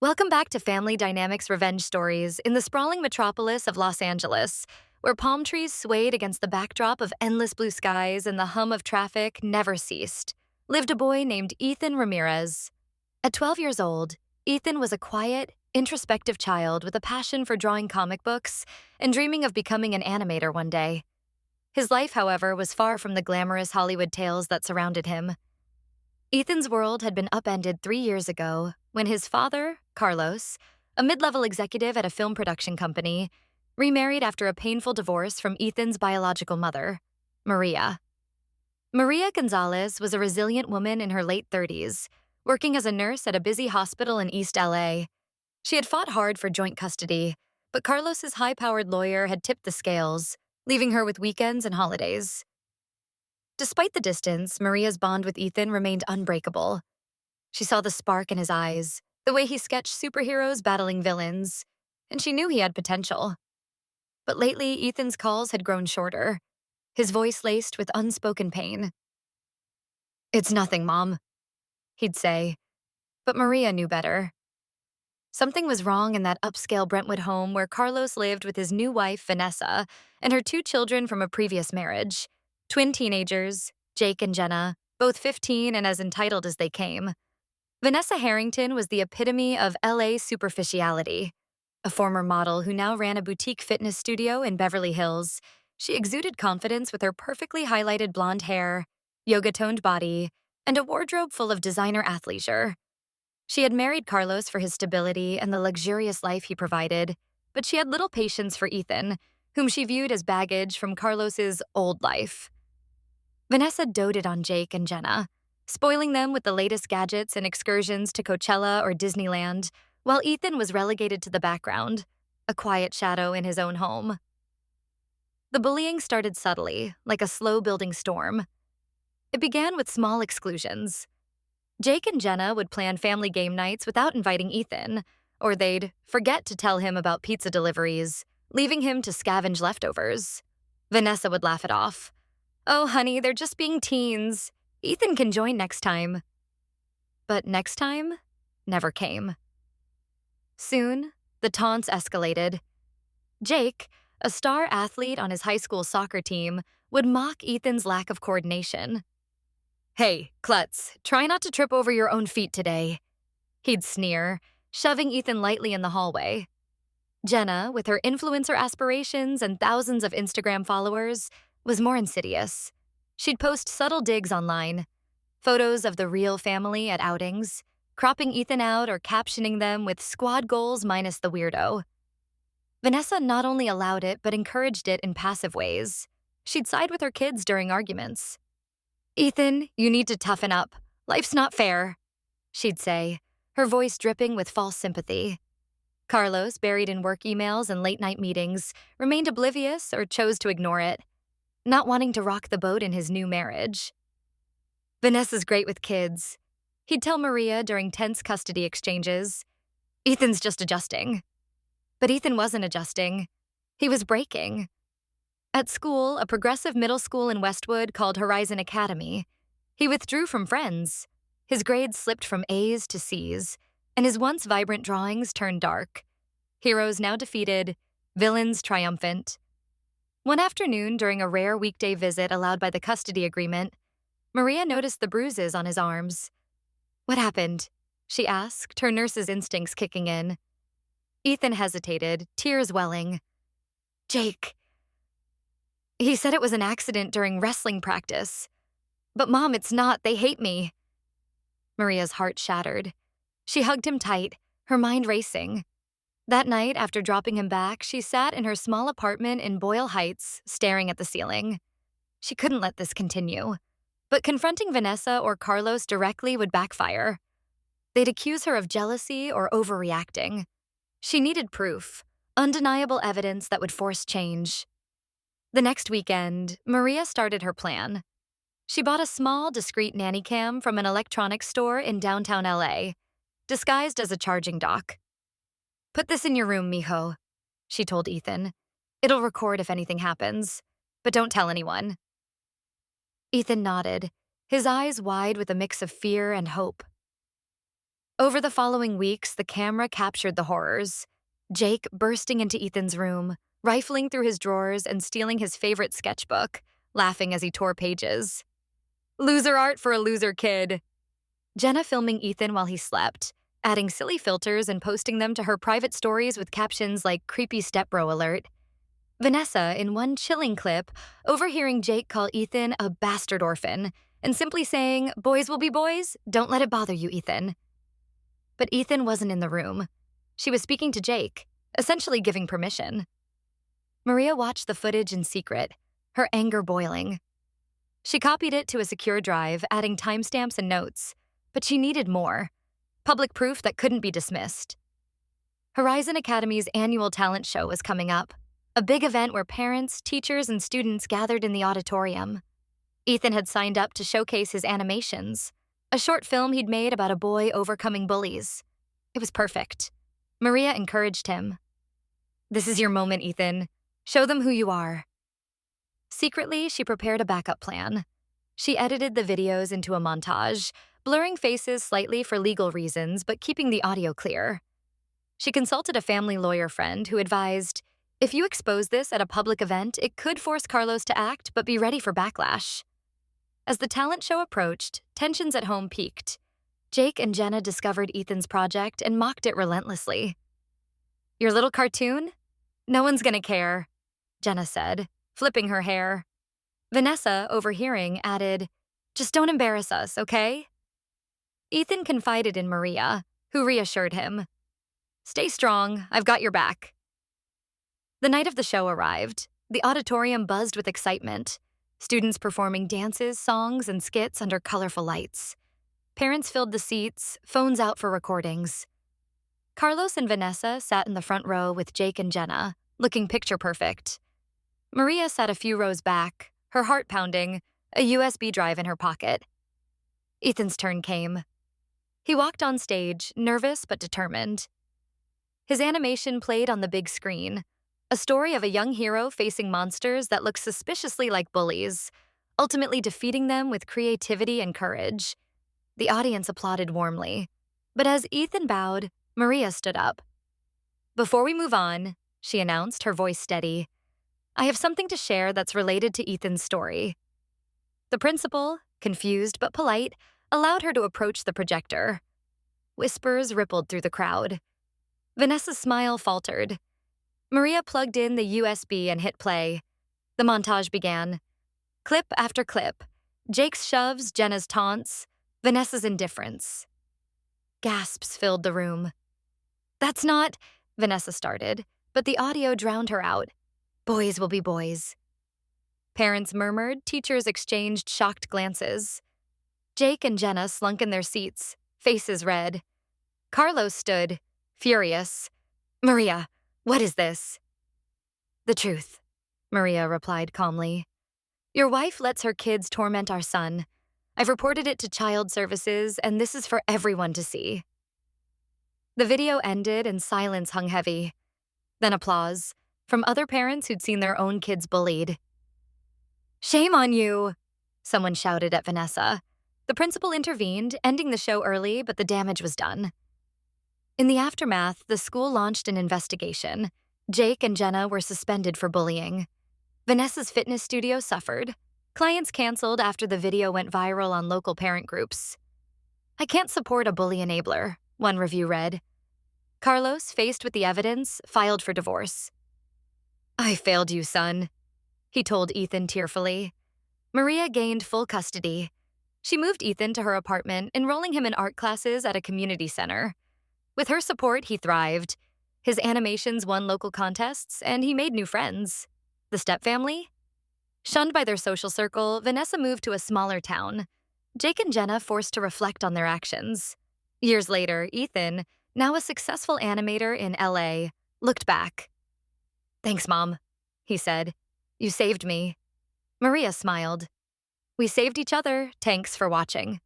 Welcome back to Family Dynamics Revenge Stories in the sprawling metropolis of Los Angeles, where palm trees swayed against the backdrop of endless blue skies and the hum of traffic never ceased. Lived a boy named Ethan Ramirez. At 12 years old, Ethan was a quiet, introspective child with a passion for drawing comic books and dreaming of becoming an animator one day. His life, however, was far from the glamorous Hollywood tales that surrounded him. Ethan's world had been upended 3 years ago when his father, Carlos, a mid-level executive at a film production company, remarried after a painful divorce from Ethan's biological mother, Maria. Maria Gonzalez was a resilient woman in her late 30s, working as a nurse at a busy hospital in East LA. She had fought hard for joint custody, but Carlos's high-powered lawyer had tipped the scales, leaving her with weekends and holidays. Despite the distance, Maria's bond with Ethan remained unbreakable. She saw the spark in his eyes, the way he sketched superheroes battling villains, and she knew he had potential. But lately, Ethan's calls had grown shorter, his voice laced with unspoken pain. "It's nothing, Mom," he'd say, but Maria knew better. Something was wrong in that upscale Brentwood home where Carlos lived with his new wife, Vanessa, and her 2 children from a previous marriage. Twin teenagers, Jake and Jenna, both 15 and as entitled as they came. Vanessa Harrington was the epitome of LA superficiality. A former model who now ran a boutique fitness studio in Beverly Hills, she exuded confidence with her perfectly highlighted blonde hair, yoga-toned body, and a wardrobe full of designer athleisure. She had married Carlos for his stability and the luxurious life he provided, but she had little patience for Ethan, whom she viewed as baggage from Carlos's old life. Vanessa doted on Jake and Jenna, spoiling them with the latest gadgets and excursions to Coachella or Disneyland, while Ethan was relegated to the background, a quiet shadow in his own home. The bullying started subtly, like a slow-building storm. It began with small exclusions. Jake and Jenna would plan family game nights without inviting Ethan, or they'd forget to tell him about pizza deliveries, leaving him to scavenge leftovers. Vanessa would laugh it off. "Oh, honey, they're just being teens. Ethan can join next time." But next time never came. Soon, the taunts escalated. Jake, a star athlete on his high school soccer team, would mock Ethan's lack of coordination. "Hey, klutz, try not to trip over your own feet today," he'd sneer, shoving Ethan lightly in the hallway. Jenna, with her influencer aspirations and thousands of Instagram followers, was more insidious. She'd post subtle digs online, photos of the real family at outings, cropping Ethan out or captioning them with squad goals minus the weirdo. Vanessa not only allowed it but encouraged it in passive ways. She'd side with her kids during arguments. "Ethan, you need to toughen up. Life's not fair," she'd say, her voice dripping with false sympathy. Carlos, buried in work emails and late-night meetings, remained oblivious or chose to ignore it, not wanting to rock the boat in his new marriage. "Vanessa's great with kids," he'd tell Maria during tense custody exchanges. "Ethan's just adjusting." But Ethan wasn't adjusting. He was breaking. At school, a progressive middle school in Westwood called Horizon Academy, he withdrew from friends. His grades slipped from A's to C's, and his once vibrant drawings turned dark. Heroes now defeated, villains triumphant. One afternoon, during a rare weekday visit allowed by the custody agreement, Maria noticed the bruises on his arms. "What happened?" she asked, her nurse's instincts kicking in. Ethan hesitated, tears welling. "Jake. He said it was an accident during wrestling practice. But Mom, it's not. They hate me." Maria's heart shattered. She hugged him tight, her mind racing. That night, after dropping him back, she sat in her small apartment in Boyle Heights, staring at the ceiling. She couldn't let this continue. But confronting Vanessa or Carlos directly would backfire. They'd accuse her of jealousy or overreacting. She needed proof, undeniable evidence that would force change. The next weekend, Maria started her plan. She bought a small, discreet nanny cam from an electronics store in downtown LA, disguised as a charging dock. "Put this in your room, mijo," she told Ethan. "It'll record if anything happens, but don't tell anyone." Ethan nodded, his eyes wide with a mix of fear and hope. Over the following weeks, the camera captured the horrors. Jake bursting into Ethan's room, rifling through his drawers and stealing his favorite sketchbook, laughing as he tore pages. Loser art for a loser kid. Jenna filming Ethan while he slept, adding silly filters and posting them to her private stories with captions like creepy stepbro alert. Vanessa, in one chilling clip, overhearing Jake call Ethan a bastard orphan and simply saying, "Boys will be boys, don't let it bother you, Ethan." But Ethan wasn't in the room. She was speaking to Jake, essentially giving permission. Maria watched the footage in secret, her anger boiling. She copied it to a secure drive, adding timestamps and notes, but she needed more. Public proof that couldn't be dismissed. Horizon Academy's annual talent show was coming up, a big event where parents, teachers, and students gathered in the auditorium. Ethan had signed up to showcase his animations, a short film he'd made about a boy overcoming bullies. It was perfect. Maria encouraged him. "This is your moment, Ethan. Show them who you are." Secretly, she prepared a backup plan. She edited the videos into a montage, blurring faces slightly for legal reasons, but keeping the audio clear. She consulted a family lawyer friend who advised, "If you expose this at a public event, it could force Carlos to act, but be ready for backlash." As the talent show approached, tensions at home peaked. Jake and Jenna discovered Ethan's project and mocked it relentlessly. "Your little cartoon? No one's gonna care," Jenna said, flipping her hair. Vanessa, overhearing, added, "Just don't embarrass us, okay?" Ethan confided in Maria, who reassured him. "Stay strong, I've got your back." The night of the show arrived. The auditorium buzzed with excitement. Students performing dances, songs, and skits under colorful lights. Parents filled the seats, phones out for recordings. Carlos and Vanessa sat in the front row with Jake and Jenna, looking picture perfect. Maria sat a few rows back, her heart pounding, a USB drive in her pocket. Ethan's turn came. He walked on stage, nervous but determined. His animation played on the big screen, a story of a young hero facing monsters that look suspiciously like bullies, ultimately defeating them with creativity and courage. The audience applauded warmly, but as Ethan bowed, Maria stood up. "Before we move on," she announced, her voice steady, "I have something to share that's related to Ethan's story." The principal, confused but polite, allowed her to approach the projector. Whispers rippled through the crowd. Vanessa's smile faltered. Maria plugged in the USB and hit play. The montage began. Clip after clip. Jake's shoves, Jenna's taunts, Vanessa's indifference. Gasps filled the room. "That's not," Vanessa started, but the audio drowned her out. "Boys will be boys." Parents murmured, teachers exchanged shocked glances. Jake and Jenna slunk in their seats, faces red. Carlos stood, furious. "Maria, what is this?" "The truth," Maria replied calmly. "Your wife lets her kids torment our son. I've reported it to child services, and this is for everyone to see." The video ended and silence hung heavy. Then applause, from other parents who'd seen their own kids bullied. "Shame on you," someone shouted at Vanessa. The principal intervened, ending the show early, but the damage was done. In the aftermath, the school launched an investigation. Jake and Jenna were suspended for bullying. Vanessa's fitness studio suffered. Clients canceled after the video went viral on local parent groups. "I can't support a bully enabler," one review read. Carlos, faced with the evidence, filed for divorce. "I failed you, son," he told Ethan tearfully. Maria gained full custody. She moved Ethan to her apartment, enrolling him in art classes at a community center. With her support, he thrived. His animations won local contests, and he made new friends. The stepfamily? Shunned by their social circle, Vanessa moved to a smaller town. Jake and Jenna forced to reflect on their actions. Years later, Ethan, now a successful animator in LA, looked back. "Thanks, Mom," he said. "You saved me." Maria smiled. "We saved each other. Thanks for watching."